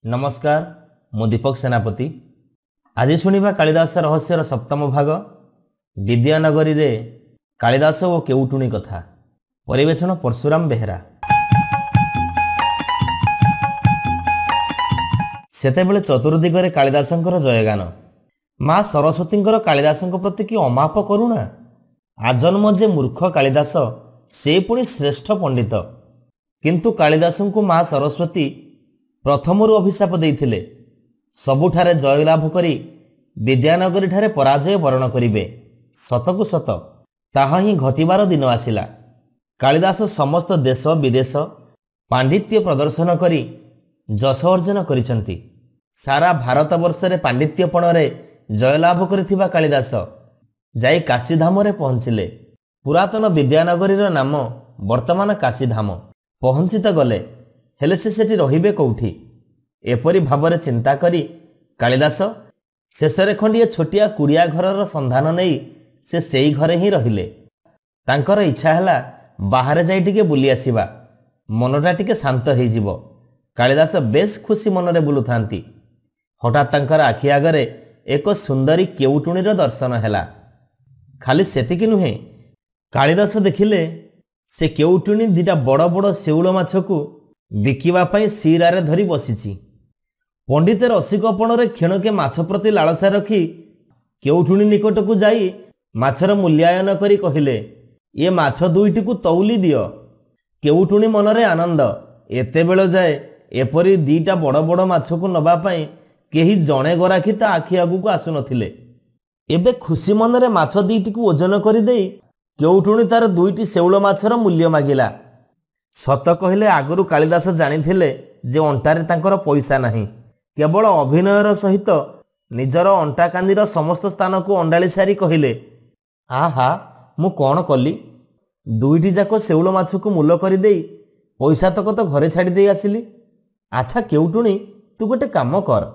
नमस्कार मु दीपक सेनापति। आज शुणा कालिदास रहस्यर सप्तम भाग विद्यानगरी रे कालिदास और केउटुणी कथा। परिवेषण परशुराम बेहेरा। सेतेबेले चतुर्दिगरे कालिदासंकर जयगान। माँ सरस्वतींकर कालिदासंक प्रति कि अमाप करुणा। आजन्म जे मूर्ख कालिदास से पुणी श्रेष्ठ पंडित, किंतु कालिदासंकु माँ सरस्वती प्रथमरु अभिशाप देइथिले सबुठारे जयलाभ करी विद्यानगरी ठारे पराजय वरण करिवे। सतकु सत ताहा ही घटिबार दिन आसिला। कालिदास समस्त देश विदेश पांडित्य प्रदर्शन करी जश अर्जन करिसंती। सारा भारत वर्षरे पांडित्यपणरे जयलाभ करिथिबा कालिदास जाई काशीधाम रे पहुंचिले। पुरातन विद्यानगरीर नाम वर्तमान काशीधाम। पहुंची तो गले, हेले से सेठी रहिबे कौठी एपरी भावरे चिंता करी कालिदास शेषरे खंडिए छोटिया कुड़िया घरर संधान नहीं से सेई घरे ही रहिले। तांकर इच्छा हैला बाहरे जाई टिके बुली आसीबा, मनटा टिके शांत हेई जिवो। कालिदास बेस खुशी मनरे बुलुथांती। हठात तांकर आखि आगरे एक सुंदरी केउटुणीर दर्शन हैला। खाली सेतिकी नुहे, कालिदास देखिले से केउटुणी दिटा बड़ बड़ शेउल माछकू बिकिबा पई सीरारे धरी बसिची। पंडित रसिकपणरे क्षणके माछ प्रति लालसा रखी केउटुणी निकटकू जाई माछर मूल्यायन करी कहिले, ये माछ दुईटी को तौली दियो। केउटुणी मनरे आनंद। एते बेल जाए एपरी दीटा बड़ बड़ माछकू नबा पई केही जणे गराखी ता आखि आगुकू आसु नथिले। एबे खुशी मनरे माछ दीटी को ओजन करी देई केउटुणी तार दुईटी शेउल माछर मूल्य मागिला। सत कहले आगुरु कालिदास जानिथिले जे अंटारे तांकर पैसा नाही। केवल अभिनयर सहित निजर अंटा कांदीर समस्त स्थान को अंडाली सारी कहले, आहा मु कौन कली, दुईटी जाक शेउल माछ को मूल करी देई पैसा तक तो घरे छाड़ी दे आसिली। आच्छा केउटुणी तू गोटे काम कर,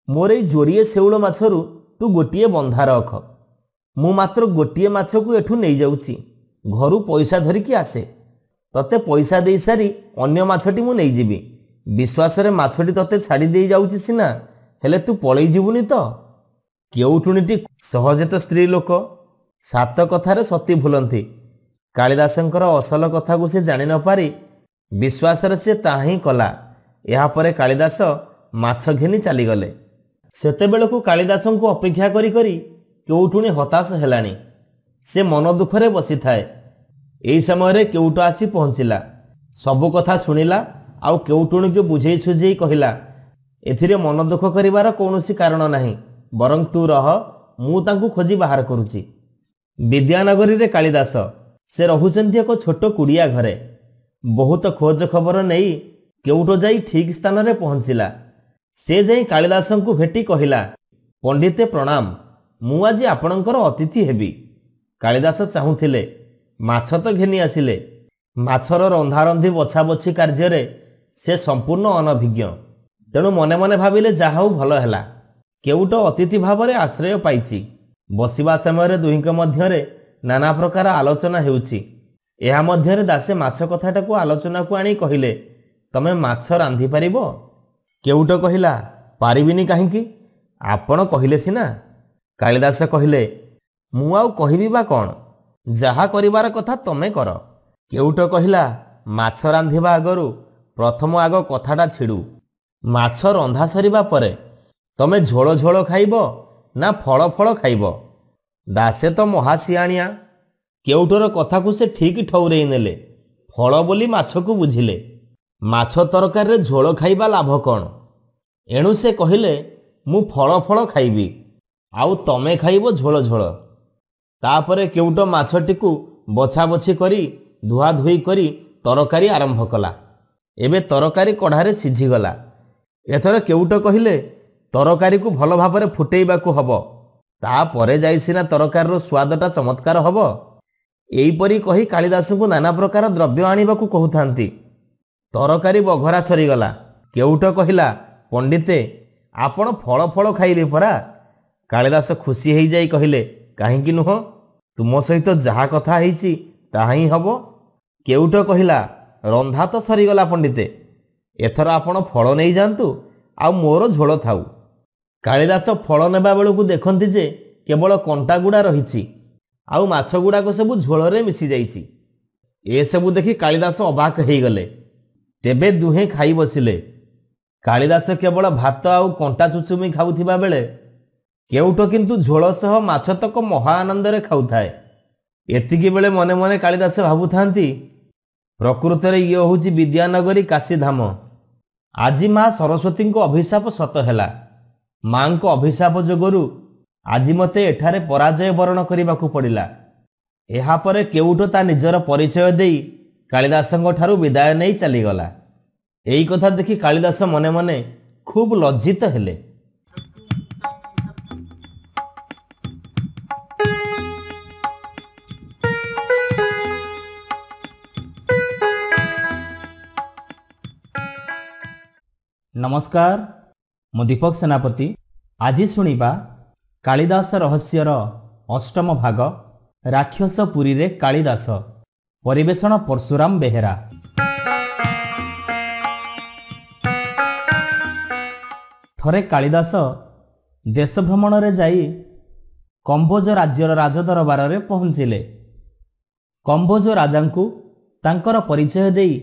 मोर एई जोड़िए शेउल माछरू तू गोटिए बंधा रख। मु मात्र गोटिए माछ को एठू नहीं जाउची, घरू पैसा धरिकी आसे। तते पैसा दे सारी अन्य माछटी मु नहीं जीवी। विश्वास रे माछटी तते छाड़ी दे जाउची सिना, हेले तू पळई जीवुनी तो। केउटुणीटी सहजेत स्त्री लोक, सात कथारे सती भूलंती। कालिदासंकर असल कथा को से जानि न पारी विश्वास रे से ताही कला। या परे कालिदास माछ घेनी चली गले। सेते बेलकू कालिदासंकु अपेक्षा करी करी केउटुणी हताश हेलानी। से मन दुखरे बसी थाए। एई समय केउट आसी पहुंचिला। सबु कथा सुनिला आउ केउटुणी को बुझेई सुझेई कहिला, एथिरे मन दुख करिवार कौनसी कारण नाही, बरं तू रह, मु तांकु खोजी बाहर करूची। विद्यानगरी रे कालिदास से रहुचंती एक छोट कुड़िया घरे। बहुत खोज खबर नहीं केउट जाई ठीक स्थान रे पहुंचिला। से जाई कालिदासंकु भेटी कहिला, पंडिते प्रणाम, मु आजी आपणकर अतिथि हेबी। कालिदास चाहुथिले माछ तो घेनी आसिले, माछर रंधारंधी बछा बछी कार्य से संपूर्ण अनभिज्ञ। तेणु मने मने भाविले जाहा हौ भल हैला, केउट अतिथि भाव में आश्रय पाइछि। बसिबा समय दुहींक मध्यरे नाना प्रकार आलोचना हेउछि। एहा मध्यरे दासे माछ कथाटाकू आलोचना को आनी कहिले, तमे माछ रांधि पारिबो? केउट कहिला, पारिबिनी काहींकी, आपण कहिले सिना। कालिदास कहिले, मु आउ कहिबी बा कोन, जहा करिवार कथा तमे कर। केउट कहिला, माछ रांधिबा आगरु प्रथम आग कथाटा छिड़ू। माछ रंधा सरिबा परे तमे झोल झोल खाइब ना फल फल खाइब? दासे तो महासियाणिया। केउटर कथा को से ठीक ठौरेई नेले। फल बोली माछ को बुझिले। माछ तरकारी रे झोल खाइबा लाभ कौन? एणु से कहिले, मु फल फल खाइबी, आउ तमे खाइब झोल झोल। तापरे केउट माछटी को बछा बछी करी धुआ धुई करी तरकारी आरंभ कला। एबे तरकारी कढ़ारे सिझीगला। एथर केउट कहिले, तरकारी को भल भावरे फुटेइबाकू हबो, तापरे जाई सिना तरकारीर स्वादटा चमत्कार हबो। एईपरी कही कालिदास को नाना प्रकार द्रव्य आनिबाकू कहूथांती। तरकारी बघरा सरीगला। केउट कहिला, पंडिते आपण फल फल खाइले परा। कालिदास खुशी हेई जाई कहिले, काहींकी नुह, तुम सहित जहा कथा हेइछि ताहा ही हबो। केउट कहिला, रंधा तो सरीगला पंडिते, एथर आपण फल नहीं जातु, ଆଉ ମୋର ଝୋଳ ଥାଉ। କାଳିଦାସ ଫଳ ନେବା ବେଳକୁ ଦେଖନ୍ତି ଯେ କେବଳ କଣ୍ଟା ଗୁଡ଼ା ରହିଛି, ଆଉ ମାଛ ଗୁଡ଼ାକ ସବୁ ଝୋଳରେ ମିଶିଯାଇଛି। ଏସବୁ ଦେଖି କାଳିଦାସ ଅବାକ ହେଇଗଲେ। ତେବେ ଦୁହେଁ ଖାଇ ବସିଲେ। କାଳିଦାସ କେବଳ ଭାତ ଆଉ କଣ୍ଟା ଚୁଚୁମି ଖାଉଥିବା ବେଳେ କେଉଟ କିନ୍ତୁ ଝୋଳ ସହ ମାଛ ତକ ମହା ଆନନ୍ଦରେ ଖାଉଥାଏ। ଏତିକି ବେଳେ ମନେ ମନେ କାଳିଦାସ ଭାବୁଥାନ୍ତି, ପ୍ରକୃତରେ ଇଏ ହେଉଛି ବିଦ୍ୟାନଗରୀ କାଶୀଧାମ। ଆଜି ମା ସରସ୍ୱତୀଙ୍କ ଅଭିଶାପ ସତ ହେଲା। ମାଙ୍କ ଅଭିଶାପ ଯୋଗରୁ ଆଜି ମୋତେ ଏଠାରେ ପରାଜୟ ବରଣ କରିବାକୁ ପଡ଼ିଲା। ଏହାପରେ କେଉଟ ତା ନିଜର ପରିଚୟ ଦେଇ କାଳିଦାସଙ୍କ ଠାରୁ ବିଦାୟ ନେଇ ଚାଲିଗଲା। ଏଇ କଥା ଦେଖି କାଳିଦାସ ମନେ ମନେ ଖୁବ୍ ଲଜ୍ଜିତ ହେଲେ। ନମସ୍କାର, ମୁଁ ଦୀପକ ସେନାପତି। ଆଜି ଶୁଣିବା କାଳିଦାସ ରହସ୍ୟର ଅଷ୍ଟମ ଭାଗ, ରାକ୍ଷସ ପୁରୀରେ କାଳିଦାସ। ପରିବେଷଣ ପରଶୁରାମ ବେହେରା। ଥରେ କାଳିଦାସ ଦେଶ ଭ୍ରମଣରେ ଯାଇ କମ୍ବୋଜ ରାଜ୍ୟର ରାଜଦରବାରରେ ପହଞ୍ଚିଲେ। କମ୍ବୋଜ ରାଜାଙ୍କୁ ତାଙ୍କର ପରିଚୟ ଦେଇ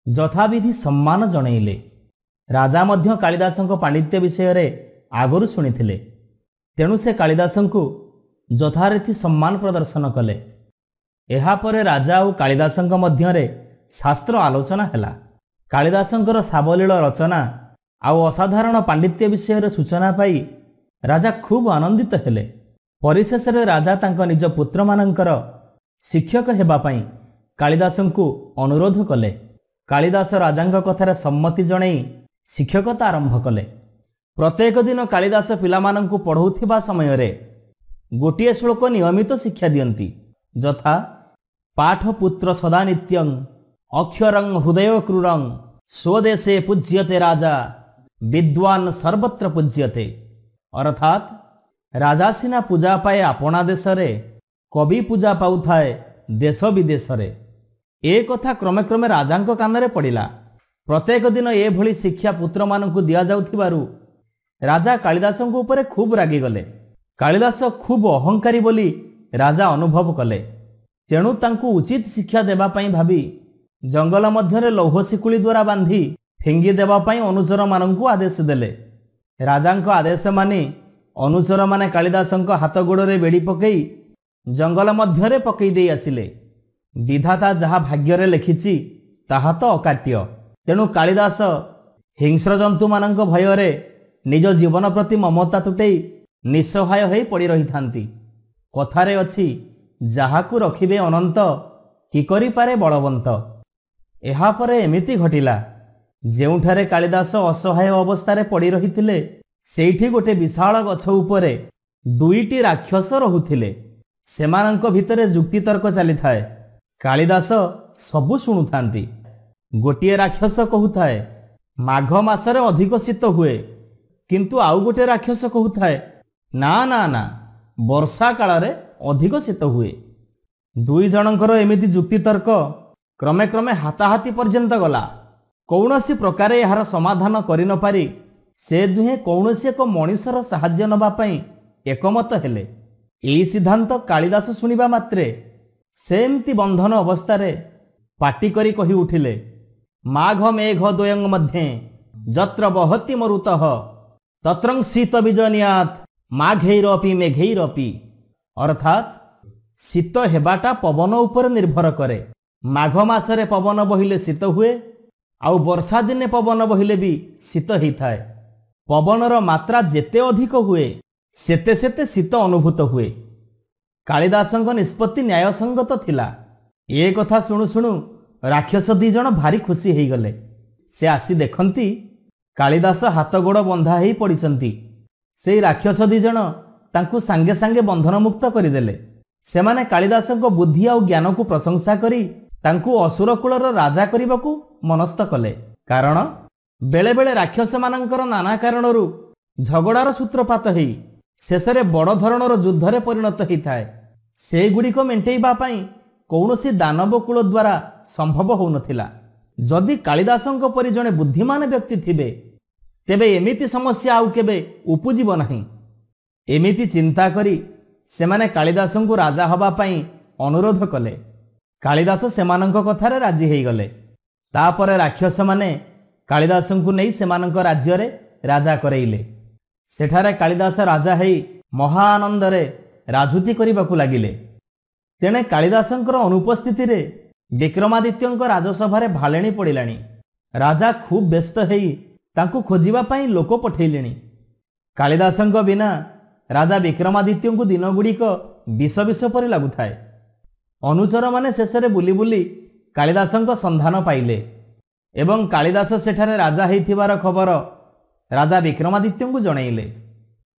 ଯଥାବିଧି ସମ୍ମାନ ଜଣାଇଲେ। ରାଜା ମଧ୍ୟ କାଳିଦାସଙ୍କ ପାଣ୍ଡିତ୍ୟ ବିଷୟରେ ଆଗରୁ ଶୁଣିଥିଲେ, ତେଣୁ ସେ କାଳିଦାସଙ୍କୁ ଯଥାରୀତି ସମ୍ମାନ ପ୍ରଦର୍ଶନ କଲେ। ଏହାପରେ ରାଜା ଆଉ କାଳିଦାସଙ୍କ ମଧ୍ୟରେ ଶାସ୍ତ୍ର ଆଲୋଚନା ହେଲା। କାଳିଦାସଙ୍କର ସାବଲୀଳ ରଚନା ଆଉ ଅସାଧାରଣ ପାଣ୍ଡିତ୍ୟ ବିଷୟରେ ସୂଚନା ପାଇ ରାଜା ଖୁବ୍ ଆନନ୍ଦିତ ହେଲେ। ପରିଶେଷରେ ରାଜା ତାଙ୍କ ନିଜ ପୁତ୍ରମାନଙ୍କର ଶିକ୍ଷକ ହେବା ପାଇଁ କାଳିଦାସଙ୍କୁ ଅନୁରୋଧ କଲେ। କାଳିଦାସ ରାଜାଙ୍କ କଥାରେ ସମ୍ମତି ଜଣାଇ ଶିକ୍ଷକତା ଆରମ୍ଭ କଲେ। ପ୍ରତ୍ୟେକ ଦିନ କାଳିଦାସ ପିଲାମାନଙ୍କୁ ପଢ଼ଉଥିବା ସମୟରେ ଗୋଟିଏ ଶ୍ଲୋକ ନିୟମିତ ଶିକ୍ଷା ଦିଅନ୍ତି, ଯଥା ପାଠ ପୁତ୍ର ସଦା ନିତ୍ୟଂ ଅକ୍ଷରଂ ହୃଦୟ କ୍ରୂରଂ ସ୍ୱଦେଶେ ପୂଜ୍ୟତେ ରାଜା ବିଦ୍ୱାନ ସର୍ବତ୍ର ପୂଜ୍ୟତେ। ଅର୍ଥାତ୍ ରାଜା ସିନା ପୂଜା ପାଏ ଆପଣା ଦେଶରେ, କବି ପୂଜା ପାଉଥାଏ ଦେଶ ବିଦେଶରେ। ଏ କଥା କ୍ରମେ କ୍ରମେ ରାଜାଙ୍କ କାନରେ ପଡ଼ିଲା। ପ୍ରତ୍ୟେକ ଦିନ ଏଭଳି ଶିକ୍ଷା ପୁତ୍ରମାନଙ୍କୁ ଦିଆଯାଉଥିବାରୁ ରାଜା କାଳିଦାସଙ୍କ ଉପରେ ଖୁବ୍ ରାଗିଗଲେ। କାଳିଦାସ ଖୁବ୍ ଅହଙ୍କାରୀ ବୋଲି ରାଜା ଅନୁଭବ କଲେ। ତେଣୁ ତାଙ୍କୁ ଉଚିତ ଶିକ୍ଷା ଦେବା ପାଇଁ ଭାବି ଜଙ୍ଗଲ ମଧ୍ୟରେ ଲୌହ ଶିକୁଳି ଦ୍ୱାରା ବାନ୍ଧି ଫିଙ୍ଗି ଦେବା ପାଇଁ ଅନୁଚରମାନଙ୍କୁ ଆଦେଶ ଦେଲେ। ରାଜାଙ୍କ ଆଦେଶ ମାନି ଅନୁଚରମାନେ କାଳିଦାସଙ୍କ ହାତ ଗୋଡ଼ରେ ବେଡ଼ି ପକାଇ ଜଙ୍ଗଲ ମଧ୍ୟରେ ପକାଇ ଦେଇ ଆସିଲେ। ବିଧାତା ଯାହା ଭାଗ୍ୟରେ ଲେଖିଛି ତାହା ତ ଅକାଟ୍ୟ। ତେଣୁ କାଳିଦାସ ହିଂସ୍ର ଜନ୍ତୁମାନଙ୍କ ଭୟରେ ନିଜ ଜୀବନ ପ୍ରତି ମମତା ତୁଟେଇ ନିଃସହାୟ ହୋଇ ପଡ଼ି ରହିଥାନ୍ତି। କଥାରେ ଅଛି, ଯାହାକୁ ରଖିବେ ଅନନ୍ତ କି କରିପାରେ ବଳବନ୍ତ। ଏହାପରେ ଏମିତି ଘଟିଲା, ଯେଉଁଠାରେ କାଳିଦାସ ଅସହାୟ ଅବସ୍ଥାରେ ପଡ଼ି ରହିଥିଲେ ସେଇଠି ଗୋଟେ ବିଶାଳ ଗଛ ଉପରେ ଦୁଇଟି ରାକ୍ଷସ ରହୁଥିଲେ। ସେମାନଙ୍କ ଭିତରେ ଯୁକ୍ତିତର୍କ ଚାଲିଥାଏ। କାଳିଦାସ ସବୁ ଶୁଣୁଥାନ୍ତି। ଗୋଟିଏ ରାକ୍ଷସ କହୁଥାଏ, ମାଘ ମାସରେ ଅଧିକ ଶୀତ ହୁଏ, କିନ୍ତୁ ଆଉ ଗୋଟେ ରାକ୍ଷସ କହୁଥାଏ, ନା ନା ନା, ବର୍ଷା କାଳରେ ଅଧିକ ଶୀତ ହୁଏ। ଦୁଇ ଜଣଙ୍କର ଏମିତି ଯୁକ୍ତିତର୍କ କ୍ରମେ କ୍ରମେ ହାତାହାତି ପର୍ଯ୍ୟନ୍ତ ଗଲା। କୌଣସି ପ୍ରକାରେ ଏହାର ସମାଧାନ କରିନପାରି ସେ ଦୁହେଁ କୌଣସି ଏକ ମଣିଷର ସାହାଯ୍ୟ ନେବା ପାଇଁ ଏକମତ ହେଲେ। ଏହି ସିଦ୍ଧାନ୍ତ କାଳିଦାସ ଶୁଣିବା ମାତ୍ରେ ସେମିତି ବନ୍ଧନ ଅବସ୍ଥାରେ ପାଟି କରି କହି ଉଠିଲେ, ମାଘ ମେଘ ଦ୍ୱୟଂ ମଧ୍ୟେ ଯତ୍ର ବହତି ମରୁତଃ ତତ୍ରଂ ଶୀତ ବିଜନିୟାତ୍ ମାଘୈରପି ମେଘୈରପି। ଅର୍ଥାତ୍ ଶୀତ ହେବାଟା ପବନ ଉପରେ ନିର୍ଭର କରେ। ମାଘ ମାସରେ ପବନ ବହିଲେ ଶୀତ ହୁଏ, ଆଉ ବର୍ଷା ଦିନେ ପବନ ବହିଲେ ବି ଶୀତ ହେଇଥାଏ। ପବନର ମାତ୍ରା ଯେତେ ଅଧିକ ହୁଏ ସେତେ ସେତେ ଶୀତ ଅନୁଭୂତ ହୁଏ। କାଳିଦାସଙ୍କ ନିଷ୍ପତ୍ତି ନ୍ୟାୟସଙ୍ଗତ ଥିଲା। ଏ କଥା ଶୁଣୁ ଶୁଣୁ ରାକ୍ଷସ ଦି ଜଣ ଭାରି ଖୁସି ହେଇଗଲେ। ସେ ଆସି ଦେଖନ୍ତି କାଳିଦାସ ହାତ ଗୋଡ଼ ବନ୍ଧା ହେଇ ପଡ଼ିଛନ୍ତି। ସେଇ ରାକ୍ଷସ ଦି ଜଣ ତାଙ୍କୁ ସାଙ୍ଗେ ସାଙ୍ଗେ ବନ୍ଧନମୁକ୍ତ କରିଦେଲେ। ସେମାନେ କାଳିଦାସଙ୍କ ବୁଦ୍ଧି ଆଉ ଜ୍ଞାନକୁ ପ୍ରଶଂସା କରି ତାଙ୍କୁ ଅସୁର କୁଳର ରାଜା କରିବାକୁ ମନସ୍ଥ କଲେ। କାରଣ ବେଳେବେଳେ ରାକ୍ଷସମାନଙ୍କର ନାନା କାରଣରୁ ଝଗଡ଼ାର ସୂତ୍ରପାତ ହେଇ ଶେଷରେ ବଡ଼ ଧରଣର ଯୁଦ୍ଧରେ ପରିଣତ ହୋଇଥାଏ। ସେଗୁଡ଼ିକ ମେଣ୍ଟେଇବା ପାଇଁ କୌଣସି ଦାନବ କୂଳ ଦ୍ୱାରା ସମ୍ଭବ ହେଉନଥିଲା। ଯଦି କାଳିଦାସଙ୍କ ପରି ଜଣେ ବୁଦ୍ଧିମାନ ବ୍ୟକ୍ତି ଥିବେ तेबे एमिति समस्या आउ केबे उपुजिब नाही। एमिति चिंता करी सेमाने कालिदासंकु राजा हबा पई अनुरोध कले। कालिदास सेमानंक कथारे राजी हेई गले। तापरे राक्षस माने कालिदासंकु नेई सेमानंक राज्य रे राजा करेइले। सेठारे कालिदास राजा हेई महा आनंदरे राजुति करिबाकु लागिले। तेणे कालिदासंकर अनुपस्थिति रे विक्रमादित्यंक राजसभारे भालेणी पड़िलाणी। राजा खूब व्यस्त हेई तांकु खोजिबा पई लोक पठेइलेणी। कालिदासंक बिना राजा विक्रमादित्यंकु दिनगुड़िक विष विष परि लागुथाए। अनुचर माने शेषरे बुली बुली कालिदासंक संधान पाइले एवं कालिदास सेठारे राजा हेइथिबार खबर राजा विक्रमादित्यंकु जणाइले।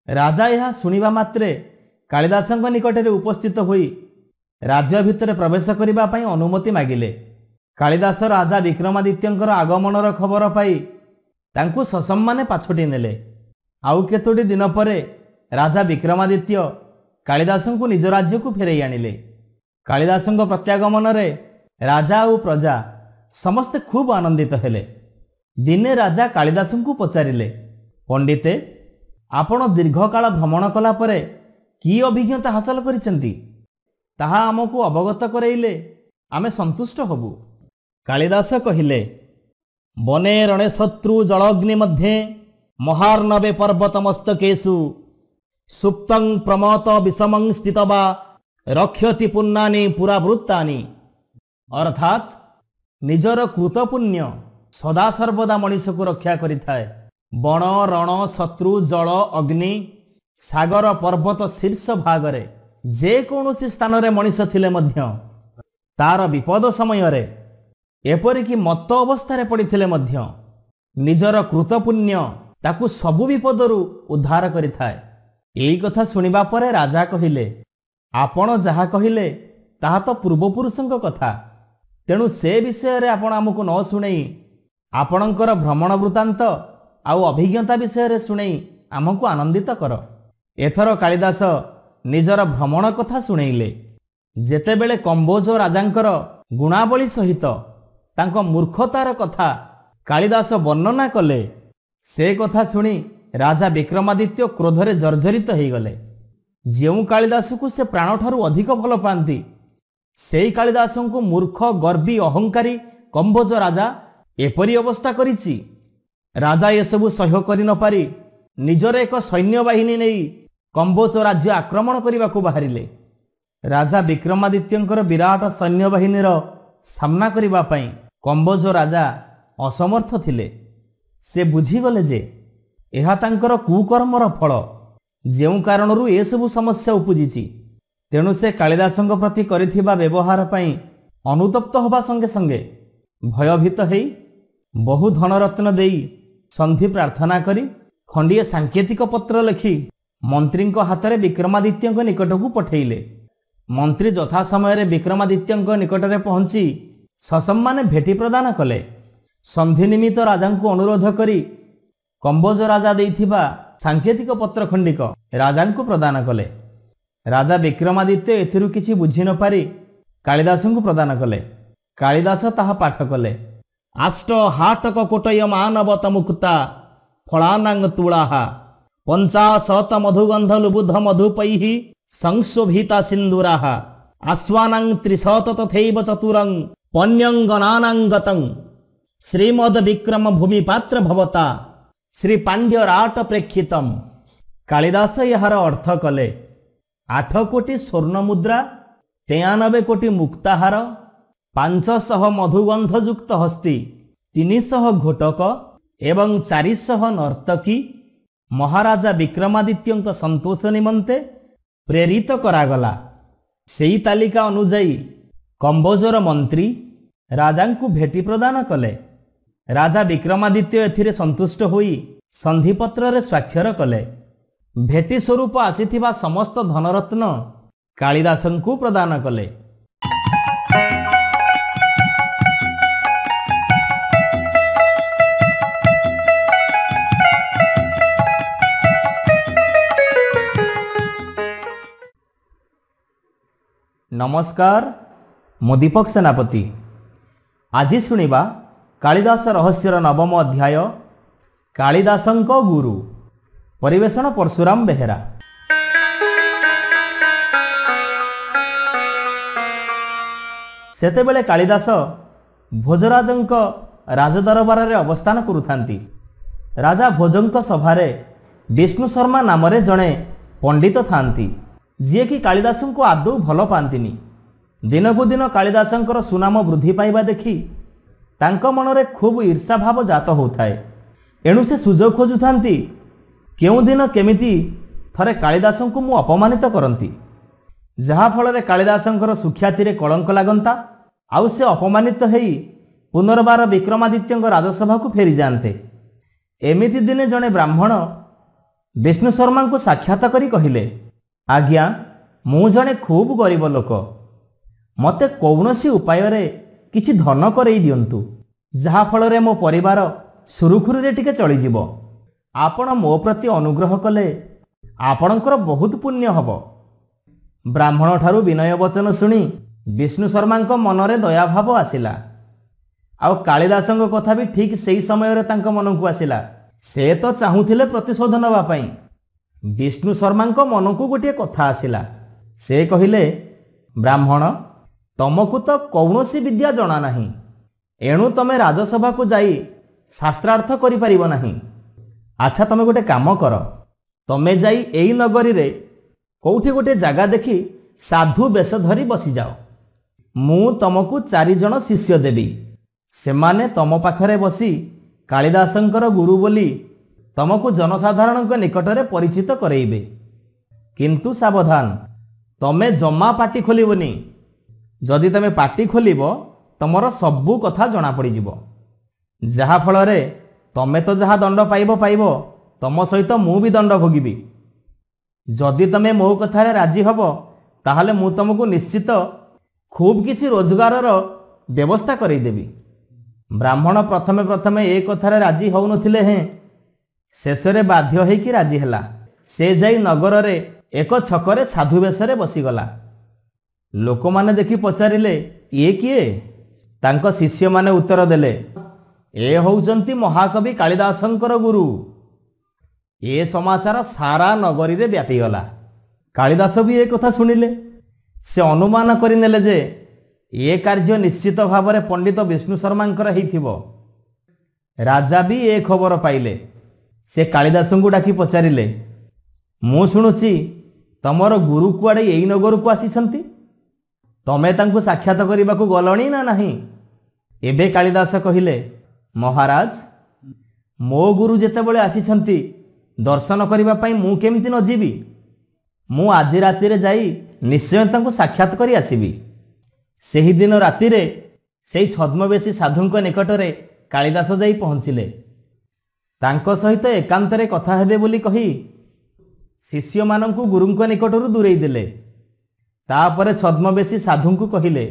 राजा यह सुनिबा मात्रे कालिदासंक निकटरे उपस्थित होई राज्य भितर प्रवेश करिबा पई अनुमति मागिले। कालिदास राजा विक्रमादित्यंकर आगमनर खबर पाई तांकु ससम्माने पाछोटी नेले। आउ केतोटी दिन परे राजा विक्रमादित्य कालिदासंकु निज राज्यकु फेरई आनिले। कालिदासंक प्रत्यागमन रे राजा और प्रजा समस्ते खूब आनंदित हेले। दिने राजा कालिदासंकु पचारिले, पंडिते आपण दीर्घकाल भ्रमण कला परे की अभिज्ञता हासिल करिसेंती ताहा आमको अवगत करैले आमे संतुष्ट हबु। कालिदास कहिले, बने रणे शत्रु जलग्नि मध्ये महार्णवे पर्वतमस्तकेषु सुप्तं प्रमत विषमं स्थितवा रक्षति पुण्यानि पुरावृत्तानि। अर्थात निजर कृतपुण्य सदा सर्वदा मनीष को रक्षा करिथाए। बण रण शत्रु जल अग्नि सागर पर्वत शीर्ष भागरे जे कौनसी स्थान रे मनीष थिले मध्य तार विपद समय रे एपरिकी मत अवस्था रे पड़िथिले मध्य निजर कृतपुण्य ताकु सबु विपदरु उद्धार करिथाए। एई कथा सुनिबा परे राजा कहिले, आपण जहा कहिले ताहा तो पूर्वपुरुषंक कथा, तेणु से विषय रे आपण आमको न सुनेई आपणकर भ्रमण वृत्तांत आउ अभिज्ञता विषय रे सुनेई आमको आनंदित कर। एथर कालिदास निजर भ्रमण कथा सुनेइले। जेतेबेले कंबोज राजांकर गुणावली सहित तांको मूर्खतार कथा कालिदास वर्णना कले, से कथा सुनी राजा विक्रमादित्य क्रोधरे जर्जरित हो गले। जेउ कालिदास को से प्राण ठारू अधिक भल पाती सेई कालिदास को मूर्ख गर्वी अहंकारी कंबोज राजा एपरी अवस्था करिछि। राजा ये सबु सह्य करि न पारि निजर एक सैन्य बाहिनी नहीं कंबोज राज्य आक्रमण करने को बाहरिले। राजा विक्रमादित्यंकर विराट सैन्य बाहिनीर सामना करबा पई कंबोज राजा असमर्थ थिले। से बुझीगले जे एहा तांकर कुकर्मर फल, जेउ कारणरू ए सबु समस्या उपजिछि। तेणु से कालिदासंक प्रति करिथिबा व्यवहार पई अनुतप्त होबा संगे संगे भयभीत हेई बहु धनरत्न देई संधि प्रार्थना करी खंडिए सांकेतिक पत्र लिखि मंत्रींक हाथरे विक्रमादित्यंक निकटकू पठेइले। मंत्री यथा समय विक्रमादित्यंक निकटरे पहुंची ससम्माने भेटी प्रदान कले। संधि निमित्त राजांकु अनुरोध करी कंबोज राजा देइथिबा सांकेतिक पत्र खंडिक राजांकु प्रदान कले। राजा विक्रमादित्य एथिरु किछि बुझी न पारि कालिदासंकु प्रदान कले। कालिदास ताहा पाठ कले। आष्ट हाटक कोटय मानवत मुक्ता फलानांग तुलाहा पंचाशत मधुगंध लुबुध मधुपैहि संशोभिता सिंदूराहा आस्वानां त्रिशत तथैव चतुरं पन्यंगनानांगतं श्रीमद विक्रम भूमि पात्र भवता श्री पांड्य राट प्रेक्षितम। कालिदास यार अर्थ कले। 8 कोटी स्वर्ण मुद्रा 93 कोटी मुक्ताहार 500 मधुगंधयुक्त हस्ती 300 घोटक एवं 400 नर्तकी महाराजा विक्रमादित्यंक संतोष निमंते प्रेरित करागला। सेई तालिका अनुजाई कंबोजर मंत्री राजांकु भेटी प्रदान कले। राजा विक्रमादित्य एथिरे संतुष्ट होई संधिपत्र रे स्वाक्षर कले। भेटी स्वरूप आसीथिबा समस्त धनरत्न कालिदासंकु प्रदान कले। नमस्कार, मो दीपक सेनापति। आज शुणिबा कालिदास रहस्यर 9 अध्याय କାଳିଦାସଙ୍କ ଗୁରୁ। ପରିବେଷଣ ପରଶୁରାମ ବେହେରା। ସେତେବେଳେ କାଳିଦାସ ଭୋଜରାଜଙ୍କ ରାଜଦରବାରରେ ଅବସ୍ଥାନ କରୁଥାନ୍ତି। ରାଜା ଭୋଜଙ୍କ ସଭାରେ ବିଷ୍ଣୁ ଶର୍ମା ନାମରେ ଜଣେ ପଣ୍ଡିତ ଥାନ୍ତି, ଯିଏକି କାଳିଦାସଙ୍କୁ ଆଦୌ ଭଲ ପାଆନ୍ତିନି। ଦିନକୁ ଦିନ କାଳିଦାସଙ୍କର ସୁନାମ ବୃଦ୍ଧି ପାଇବା ଦେଖି ତାଙ୍କ ମନରେ ଖୁବ୍ ଈର୍ଷାଭାବ ଜାତ ହେଉଥାଏ। ଏଣୁ ସେ ସୁଯୋଗ ଖୋଜୁଥାନ୍ତି କେଉଁଦିନ କେମିତି ଥରେ କାଳିଦାସଙ୍କୁ ମୁଁ ଅପମାନିତ କରନ୍ତି, ଯାହାଫଳରେ କାଳିଦାସଙ୍କର ସୁଖ୍ୟାତିରେ କଳଙ୍କ ଲାଗନ୍ତା, ଆଉ ସେ ଅପମାନିତ ହେଇ ପୁନର୍ବାର ବିକ୍ରମାଦିତ୍ୟଙ୍କ ରାଜସଭାକୁ ଫେରିଯାଆନ୍ତେ। ଏମିତି ଦିନେ ଜଣେ ବ୍ରାହ୍ମଣ ବିଷ୍ଣୁ ଶର୍ମାଙ୍କୁ ସାକ୍ଷାତ କରି କହିଲେ, ଆଜ୍ଞା, ମୁଁ ଜଣେ ଖୁବ୍ ଗରିବ ଲୋକ। ମୋତେ କୌଣସି ଉପାୟରେ କିଛି ଧନ କରେଇ ଦିଅନ୍ତୁ, ଯାହାଫଳରେ ମୋ ପରିବାର ସୁରୁଖୁରୁରେ ଟିକେ ଚଳିଯିବ। ଆପଣ ମୋ ପ୍ରତି ଅନୁଗ୍ରହ କଲେ ଆପଣଙ୍କର ବହୁତ ପୁଣ୍ୟ ହେବ। ବ୍ରାହ୍ମଣଠାରୁ ବିନୟ ବଚନ ଶୁଣି ବିଷ୍ଣୁ ଶର୍ମାଙ୍କ ମନରେ ଦୟାଭାବ ଆସିଲା। ଆଉ କାଳିଦାସଙ୍କ କଥା ବି ଠିକ୍ ସେହି ସମୟରେ ତାଙ୍କ ମନକୁ ଆସିଲା। ସେ ତ ଚାହୁଁଥିଲେ ପ୍ରତିଶୋଧ ନେବା ପାଇଁ। ବିଷ୍ଣୁ ଶର୍ମାଙ୍କ ମନକୁ ଗୋଟିଏ କଥା ଆସିଲା। ସେ କହିଲେ, ବ୍ରାହ୍ମଣ, ତମକୁ ତ କୌଣସି ବିଦ୍ୟା ଜଣା ନାହିଁ, ଏଣୁ ତମେ ରାଜସଭାକୁ ଯାଇ ଶାସ୍ତ୍ରାର୍ଥ କରିପାରିବ ନାହିଁ। ଆଚ୍ଛା, ତମେ ଗୋଟେ କାମ କର, ତମେ ଯାଇ ଏଇ ନଗରୀରେ କେଉଁଠି ଗୋଟେ ଜାଗା ଦେଖି ସାଧୁ ବେଶ ଧରି ବସିଯାଅ। ମୁଁ ତମକୁ 4 ଜଣ ଶିଷ୍ୟ ଦେବି। ସେମାନେ ତମ ପାଖରେ ବସି କାଳିଦାସଙ୍କର ଗୁରୁ ବୋଲି ତମକୁ ଜନସାଧାରଣଙ୍କ ନିକଟରେ ପରିଚିତ କରେଇବେ। କିନ୍ତୁ ସାବଧାନ, ତମେ ଜମା ପାଟି ଖୋଲିବନି। ଯଦି ତମେ ପାଟି ଖୋଲିବ ତମର ସବୁ କଥା ଜଣାପଡ଼ିଯିବ, ଯାହାଫଳରେ ତମେ ତ ଯାହା ଦଣ୍ଡ ପାଇବ, ତମ ସହିତ ମୁଁ ବି ଦଣ୍ଡ ଭୋଗିବି। ଯଦି ତମେ ମୋ କଥାରେ ରାଜି ହେବ ତାହେଲେ ମୁଁ ତମକୁ ନିଶ୍ଚିତ ଖୁବ୍ କିଛି ରୋଜଗାରର ବ୍ୟବସ୍ଥା କରେଇଦେବି। ବ୍ରାହ୍ମଣ ପ୍ରଥମେ ଏ କଥାରେ ରାଜି ହେଉନଥିଲେ, ହେଁ ଶେଷରେ ବାଧ୍ୟ ହୋଇକି ରାଜି ହେଲା। ସେ ଯାଇ ନଗରରେ ଏକ ଛକରେ ସାଧୁ ବେଶରେ ବସିଗଲା। ଲୋକମାନେ ଦେଖି ପଚାରିଲେ, ଇଏ କିଏ? ତାଙ୍କ ଶିଷ୍ୟମାନେ ଉତ୍ତର ଦେଲେ, ଏ ହେଉଛନ୍ତି ମହାକବି କାଳିଦାସଙ୍କର ଗୁରୁ। ଏ ସମାଚାର ସାରା ନଗରୀରେ ବ୍ୟାପିଗଲା। କାଳିଦାସ ବି ଏ କଥା ଶୁଣିଲେ। ସେ ଅନୁମାନ କରିନେଲେ ଯେ ଏ କାର୍ଯ୍ୟ ନିଶ୍ଚିତ ଭାବରେ ପଣ୍ଡିତ ବିଷ୍ଣୁ ଶର୍ମାଙ୍କର ହେଇଥିବ। ରାଜା ବି ଏ ଖବର ପାଇଲେ। ସେ କାଳିଦାସଙ୍କୁ ଡାକି ପଚାରିଲେ, ମୁଁ ଶୁଣୁଛି ତମର ଗୁରୁ କୁଆଡ଼େ ଏଇ ନଗରକୁ ଆସିଛନ୍ତି। ତମେ ତାଙ୍କୁ ସାକ୍ଷାତ କରିବାକୁ ଗଲଣି ନା ନାହିଁ? ଏବେ କାଳିଦାସ କହିଲେ, ମହାରାଜ, ମୋ ଗୁରୁ ଯେତେବେଳେ ଆସିଛନ୍ତି ଦର୍ଶନ କରିବା ପାଇଁ ମୁଁ କେମିତି ନ ଯିବି? ମୁଁ ଆଜି ରାତିରେ ଯାଇ ନିଶ୍ଚୟ ତାଙ୍କୁ ସାକ୍ଷାତ କରି ଆସିବି। ସେହିଦିନ ରାତିରେ ସେହି ଛଦ୍ମବେଶୀ ସାଧୁଙ୍କ ନିକଟରେ କାଳିଦାସ ଯାଇ ପହଞ୍ଚିଲେ। ତାଙ୍କ ସହିତ ଏକାନ୍ତରେ କଥା ହେବେ ବୋଲି କହି ଶିଷ୍ୟମାନଙ୍କୁ ଗୁରୁଙ୍କ ନିକଟରୁ ଦୂରେଇ ଦେଲେ। ତାପରେ ଛଦ୍ମବେଶୀ ସାଧୁଙ୍କୁ କହିଲେ,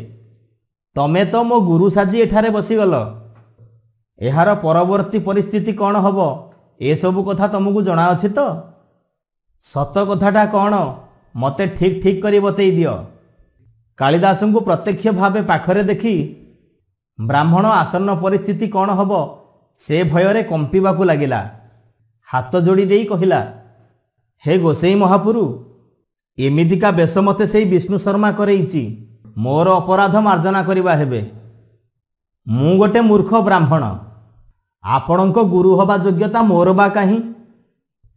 ତମେ ତ ମୋ ଗୁରୁ ସାଜି ଏଠାରେ ବସିଗଲ। ଏହାର ପରବର୍ତ୍ତୀ ପରିସ୍ଥିତି କ'ଣ ହେବ ଏସବୁ କଥା ତମକୁ ଜଣାଅଛି ତ? ସତ କଥାଟା କ'ଣ ମୋତେ ଠିକ୍ କରି ବତେଇ ଦିଅ। କାଳିଦାସଙ୍କୁ ପ୍ରତ୍ୟକ୍ଷ ଭାବେ ପାଖରେ ଦେଖି ବ୍ରାହ୍ମଣ ଆସନ୍ନ ପରିସ୍ଥିତି କ'ଣ ହେବ ସେ ଭୟରେ କମ୍ପିବାକୁ ଲାଗିଲା। ହାତ ଯୋଡ଼ି ଦେଇ କହିଲା, ହେ ଗୋସେଇ ମହାପୁରୁ, ଏମିତିକା ବେଶ ମୋତେ ସେଇ ବିଷ୍ଣୁ ଶର୍ମା କରେଇଛି। ମୋର ଅପରାଧ ମାର୍ଜନା କରିବା ହେବେ। ମୁଁ ଗୋଟେ ମୂର୍ଖ ବ୍ରାହ୍ମଣ। ଆପଣଙ୍କ ଗୁରୁ ହେବା ଯୋଗ୍ୟତା ମୋର ବା କାହିଁ?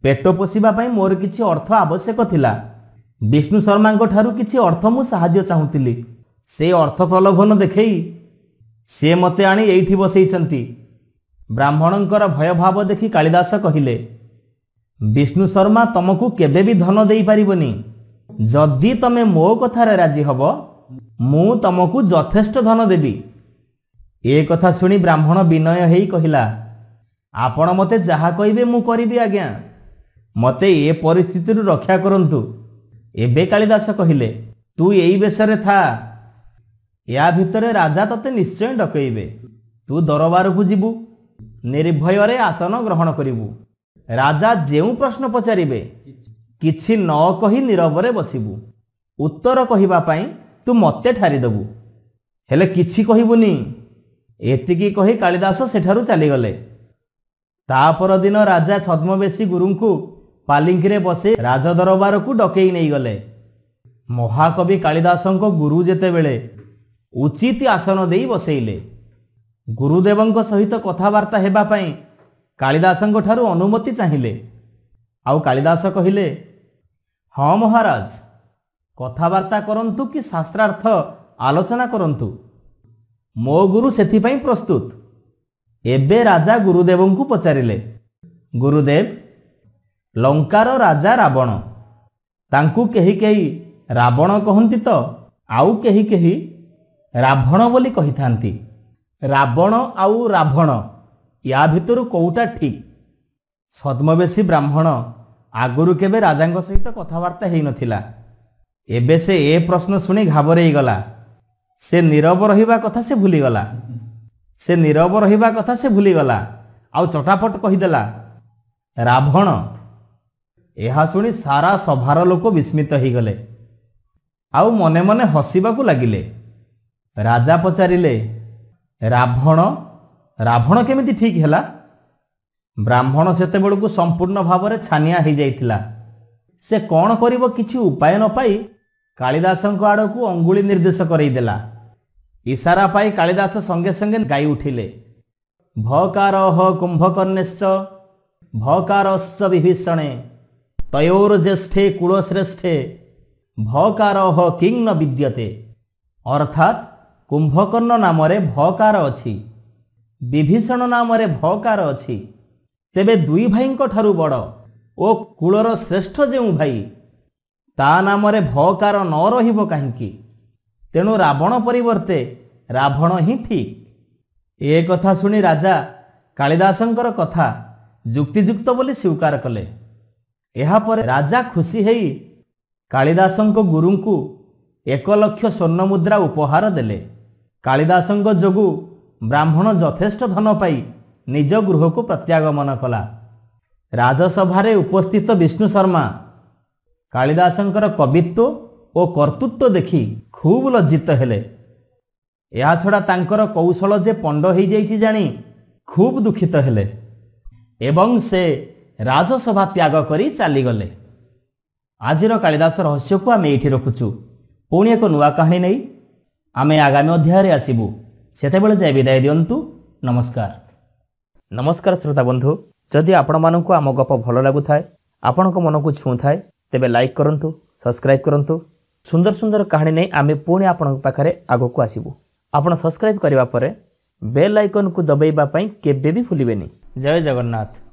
ପେଟ ପୋଷିବା ପାଇଁ ମୋର କିଛି ଅର୍ଥ ଆବଶ୍ୟକ ଥିଲା। ବିଷ୍ଣୁ ଶର୍ମାଙ୍କ ଠାରୁ କିଛି ଅର୍ଥ ମୁଁ ସାହାଯ୍ୟ ଚାହୁଁଥିଲି। ସେ ଅର୍ଥ ପ୍ରଲୋଭନ ଦେଖେଇ ସେ ମୋତେ ଆଣି ଏଇଠି ବସେଇଛନ୍ତି। ବ୍ରାହ୍ମଣଙ୍କର ଭୟଭାବ ଦେଖି କାଳିଦାସ କହିଲେ, ବିଷ୍ଣୁ ଶର୍ମା ତମକୁ କେବେ ବି ଧନ ଦେଇପାରିବନି। ଯଦି ତମେ ମୋ କଥାରେ ରାଜି ହେବ ମୁଁ ତମକୁ ଯଥେଷ୍ଟ ଧନ ଦେବି। ଏ କଥା ଶୁଣି ବ୍ରାହ୍ମଣ ବିନୟ ହେଇ କହିଲା, ଆପଣ ମୋତେ ଯାହା କହିବେ ମୁଁ କରିବି ଆଜ୍ଞା। ମୋତେ ଏ ପରିସ୍ଥିତିରୁ ରକ୍ଷା କରନ୍ତୁ। ଏବେ କାଳିଦାସ କହିଲେ, ତୁ ଏଇ ବେଶରେ ଥା। ୟା ଭିତରେ ରାଜା ତତେ ନିଶ୍ଚୟ ଡକେଇବେ। ତୁ ଦରବାରକୁ ଯିବୁ, ନିର୍ଭୟରେ ଆସନ ଗ୍ରହଣ କରିବୁ। ରାଜା ଯେଉଁ ପ୍ରଶ୍ନ ପଚାରିବେ କିଛି ନ କହି ନୀରବରେ ବସିବୁ। ଉତ୍ତର କହିବା ପାଇଁ ତୁ ମୋତେ ଠାରିଦେବୁ, ହେଲେ କିଛି କହିବୁନି। ଏତିକି କହି କାଳିଦାସ ସେଠାରୁ ଚାଲିଗଲେ। ता परदिन राजा छद्मवेशी गुरु को पालिंकी बसे राजदरबार को डकई नहीं गले। महाकवि कालिदास गुरु जेते बेले उचित आसन दे बसैले। गुरुदेव सहित कथबार्ता हेबा पई कालिदास ठारू अनुमति चाहिए। आउ कालिदास कहिले, हाँ महाराज, कथबार्ता करंतु कि शास्त्रार्थ आलोचना करंतु, मो गुरु सेथिपाई प्रस्तुत। एबे राजा गुरुदेव को पचारिले, गुरुदेव, लंकार राजा रावण, तांकु केही केही रावण कहंती तो आउ केही केही रावण बोली कही थांती। रावण आउ रावण या भितरु कोउटा ठीक? छद्मवेशी ब्राह्मण आगुरु केबे राजांग सहित कथबार्ता हेई नथिला। एबे से ए प्रश्न सुनी घाबरेई गला। से नीरव रहिबा कथा से भूली गला। से नीरव रहिबा कथा से भूली गला। आउ चटापट कहिदेला, रावण। एहा सुनी सारा सभार लोक विस्मित ही गले। आउ मने मने हसिबाकू लागिले। राजा पचारिले, रावण रावण केमिति ठीक हैला? ब्राह्मण सेते बेलू संपूर्ण भाव में छानिया हो जाइथिला। से कौन करिबो किछि उपाय न पाई कालिदास आड़ को अंगुली निर्देश करईदेला। इशारा पाई कालिदास संगे संगे गाई उठिले, भकारोह कुंभकर्णेश्च भकारश्च विभीषणे तयोर्ज्येष्ठे कुलश्रेष्ठे भकारोह किं न विद्यते। अर्थात कुंभकर्ण नाम रे भकार अछि, विभीषण नाम रे भकार अछि। तेबे दुई भाई ठारू बड़ ओ कुलर श्रेष्ठ जेउ भाई ता नाम रे भकार न रहिबो काहींकी? तेणु रावण परिवर्ते रावण ही ठीक। ए कथा सुनी राजा कालिदासंकर कथा जुक्तियुक्त बोली स्वीकार कले। एहा पर राजा खुशी हेई कालिदासंक गुरु को 1 लाख स्वर्ण मुद्रा उपहार देले। कालिदासंक जोगु ब्राह्मण यथेष्ट धन पाई निज गृह को प्रत्यागमन कला। राजसभारे उपस्थित विष्णु शर्मा कालिदासंकर कवित्व और कर्तृत्व देखि खूब लज्जित हेले। या छड़ा तांकर कौशल जे पंड हो जाइछि जानी खूब दुखित हेले एवं से राजसभा त्याग करी चली गले। आजिर कालिदास रहस्य को आमे एठी रखुछु। पुणी एक नुआ कहानी नहीं आमे आगामी अध्याय आसबू। सेतेबेले जाय विदाय दियंतु। नमस्कार। नमस्कार श्रोता बंधु, जदि आपण मानकु आम गप भल लागुथाय, आपण को मन को छू थाए, तेबे लाइक करंतु, सब्सक्राइब करंतु। सुंदर सुंदर कहानी नहीं आमे पुणी आपण पाखरे आगो को आसबू। आपण सब्सक्राइब करिवा परे बेल आइकन को दबाइबा पई केबे भी भूलिबेनी। जय जगन्नाथ।